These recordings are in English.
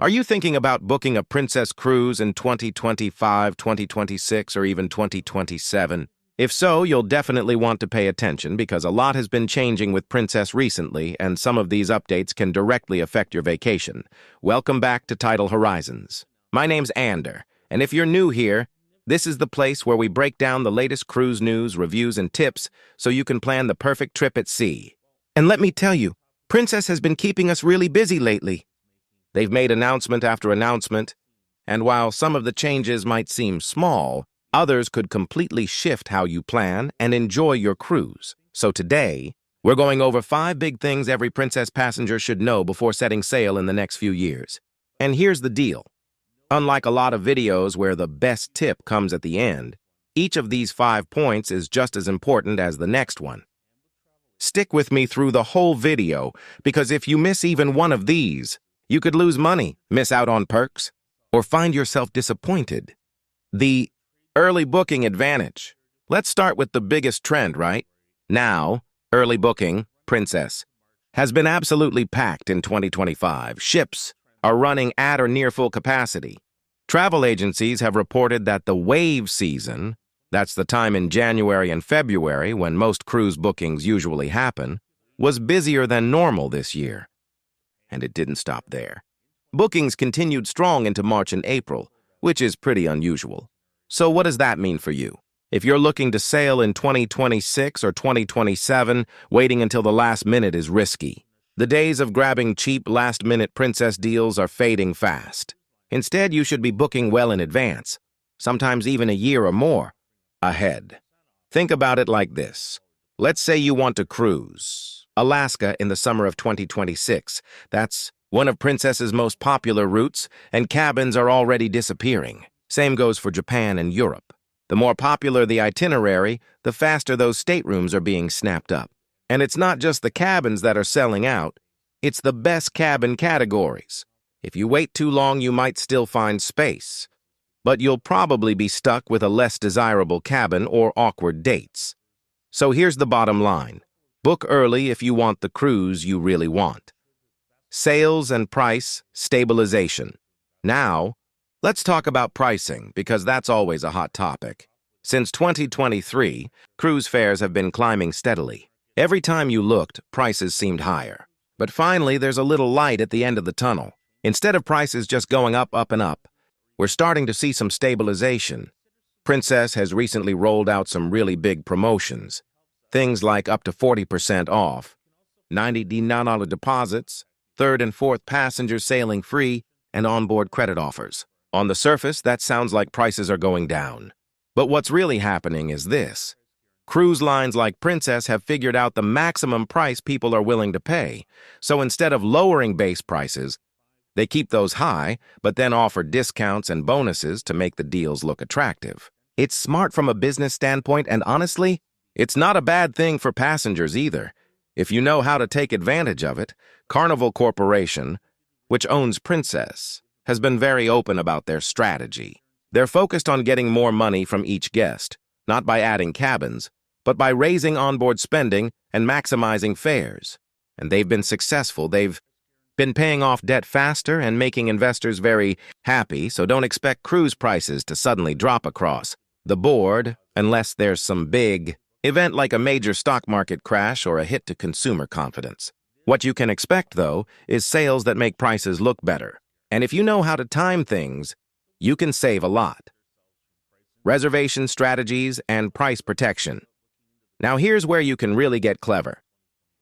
Are you thinking about booking a Princess cruise in 2025, 2026, or even 2027? If so, you'll definitely want to pay attention because a lot has been changing with Princess recently, and some of these updates can directly affect your vacation. Welcome back to Tidal Horizons. My name's Ander, and if you're new here, this is the place where we break down the latest cruise news, reviews, and tips so you can plan the perfect trip at sea. And let me tell you, Princess has been keeping us really busy lately. They've made announcement after announcement, and while some of the changes might seem small, others could completely shift how you plan and enjoy your cruise. So today, we're going over 5 big things every Princess passenger should know before setting sail in the next few years. And here's the deal. Unlike a lot of videos where the best tip comes at the end, each of these 5 points is just as important as the next one. Stick with me through the whole video, because if you miss even one of these, you could lose money, miss out on perks, or find yourself disappointed. The early booking advantage. Let's start with the biggest trend, right? Now, early booking, Princess, has been absolutely packed in 2025. Ships are running at or near full capacity. Travel agencies have reported that the wave season, that's the time in January and February when most cruise bookings usually happen, was busier than normal this year. And it didn't stop there. Bookings continued strong into March and April, which is pretty unusual. So what does that mean for you? If you're looking to sail in 2026 or 2027, waiting until the last minute is risky. The days of grabbing cheap last-minute Princess deals are fading fast. Instead, you should be booking well in advance, sometimes even a year or more ahead. Think about it like this. Let's say you want to cruise Alaska in the summer of 2026. That's one of Princess's most popular routes, and cabins are already disappearing. Same goes for Japan and Europe. The more popular the itinerary, the faster those staterooms are being snapped up. And it's not just the cabins that are selling out, it's the best cabin categories. If you wait too long, you might still find space, but you'll probably be stuck with a less desirable cabin or awkward dates. So here's the bottom line. Book early if you want the cruise you really want. Sales and price stabilization. Now, let's talk about pricing because that's always a hot topic. Since 2023, cruise fares have been climbing steadily. Every time you looked, prices seemed higher. But finally, there's a little light at the end of the tunnel. Instead of prices just going up, up, and up, we're starting to see some stabilization. Princess has recently rolled out some really big promotions. Things like up to 40% off, $90 deposits, third and fourth passengers sailing free, and onboard credit offers. On the surface, that sounds like prices are going down. But what's really happening is this. Cruise lines like Princess have figured out the maximum price people are willing to pay. So instead of lowering base prices, they keep those high, but then offer discounts and bonuses to make the deals look attractive. It's smart from a business standpoint, and honestly, it's not a bad thing for passengers either. If you know how to take advantage of it, Carnival Corporation, which owns Princess, has been very open about their strategy. They're focused on getting more money from each guest, not by adding cabins, but by raising onboard spending and maximizing fares. And they've been successful. They've been paying off debt faster and making investors very happy, so don't expect cruise prices to suddenly drop across the board unless there's some big event like a major stock market crash or a hit to consumer confidence. What you can expect, though, is sales that make prices look better. And if you know how to time things, you can save a lot. Reservation strategies and price protection. Now here's where you can really get clever.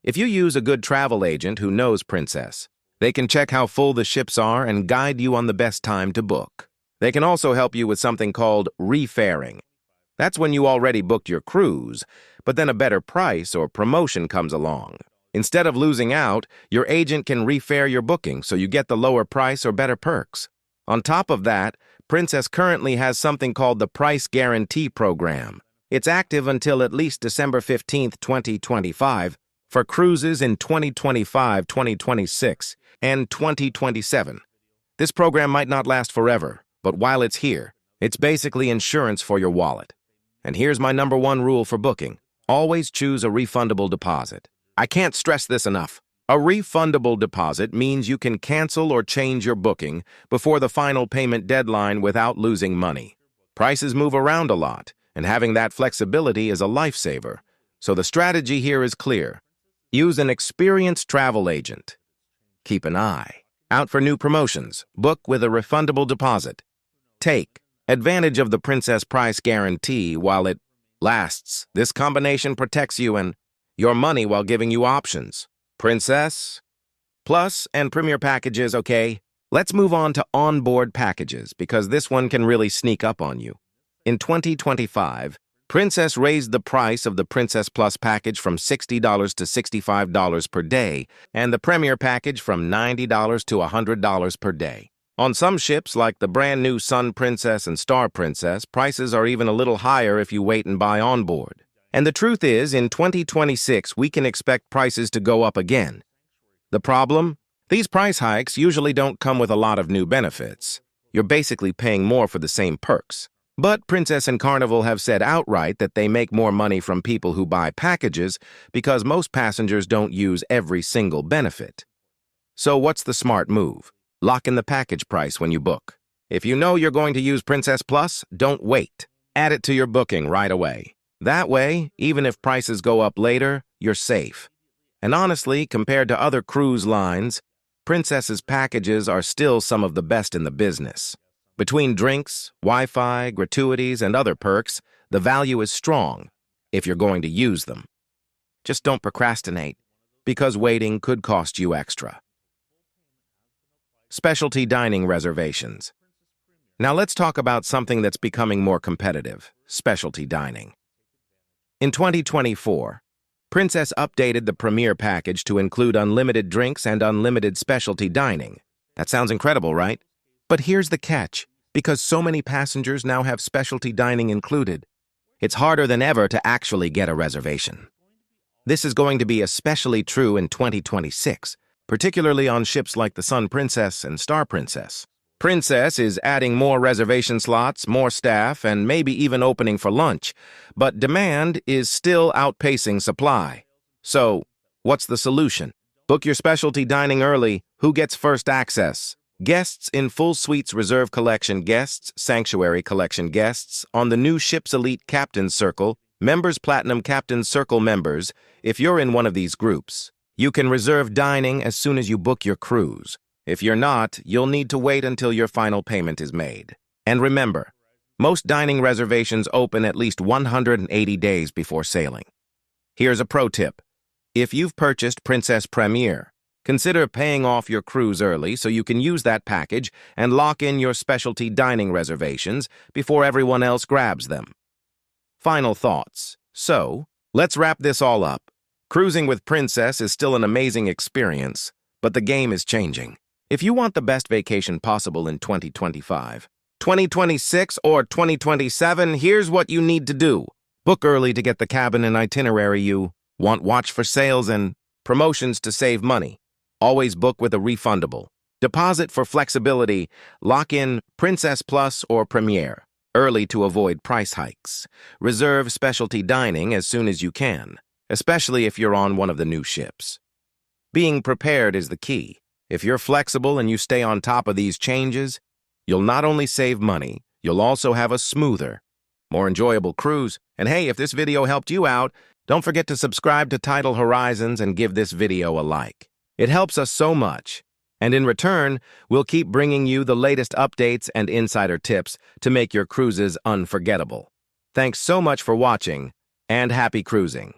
If you use a good travel agent who knows Princess, they can check how full the ships are and guide you on the best time to book. They can also help you with something called refaring. That's when you already booked your cruise, but then a better price or promotion comes along. Instead of losing out, your agent can refare your booking so you get the lower price or better perks. On top of that, Princess currently has something called the Price Guarantee Program. It's active until at least December 15, 2025, for cruises in 2025, 2026, and 2027. This program might not last forever, but while it's here, it's basically insurance for your wallet. And here's my #1 rule for booking. Always choose a refundable deposit. I can't stress this enough. A A refundable deposit means you can cancel or change your booking before the final payment deadline without losing money. Prices move around a lot, and having that flexibility is a lifesaver. So the strategy here is clear. Use an experienced travel agent. Keep an eye out for new promotions. Book with a refundable deposit. Take advantage of the Princess Price Guarantee while it lasts. This combination protects you and your money while giving you options. Princess, Plus, and Premier packages, okay? Let's move on to onboard packages because this one can really sneak up on you. In 2025, Princess raised the price of the Princess Plus package from $60 to $65 per day and the Premier package from $90 to $100 per day. On some ships, like the brand new Sun Princess and Star Princess, prices are even a little higher if you wait and buy onboard. And the truth is, in 2026, we can expect prices to go up again. The problem? These price hikes usually don't come with a lot of new benefits. You're basically paying more for the same perks. But Princess and Carnival have said outright that they make more money from people who buy packages because most passengers don't use every single benefit. So what's the smart move? Lock in the package price when you book. If you know you're going to use Princess Plus, don't wait. Add it to your booking right away. That way, even if prices go up later, you're safe. And honestly, compared to other cruise lines, Princess's packages are still some of the best in the business. Between drinks, Wi-Fi, gratuities, and other perks, the value is strong if you're going to use them. Just don't procrastinate, because waiting could cost you extra. Specialty dining reservations. Now let's talk about something that's becoming more competitive: specialty dining. In 2024, Princess updated the Premier package to include unlimited drinks and unlimited specialty dining. That sounds incredible, right? But here's the catch. Because so many passengers now have specialty dining included, it's harder than ever to actually get a reservation. This is going to be especially true in 2026, particularly on ships like the Sun Princess and Star Princess. Princess is adding more reservation slots, more staff, and maybe even opening for lunch, but demand is still outpacing supply. So, what's the solution? Book your specialty dining early. Who gets first access? Guests in Full Suites Reserve Collection guests, Sanctuary Collection guests, on the new Ship's Elite Captain's Circle, Members Platinum Captain's Circle members. If you're in one of these groups, you can reserve dining as soon as you book your cruise. If you're not, you'll need to wait until your final payment is made. And remember, most dining reservations open at least 180 days before sailing. Here's a pro tip. If you've purchased Princess Premier, consider paying off your cruise early so you can use that package and lock in your specialty dining reservations before everyone else grabs them. Final thoughts. So, let's wrap this all up. Cruising with Princess is still an amazing experience, but the game is changing. If you want the best vacation possible in 2025, 2026, or 2027, here's what you need to do. Book early to get the cabin and itinerary you want. Watch for sales and promotions to save money. Always book with a refundable deposit for flexibility. Lock in Princess Plus or Premier early to avoid price hikes. Reserve specialty dining as soon as you can, especially if you're on one of the new ships. Being prepared is the key. If you're flexible and you stay on top of these changes, you'll not only save money, you'll also have a smoother, more enjoyable cruise. And hey, if this video helped you out, don't forget to subscribe to Tidal Horizons and give this video a like. It helps us so much. And in return, we'll keep bringing you the latest updates and insider tips to make your cruises unforgettable. Thanks so much for watching, and happy cruising.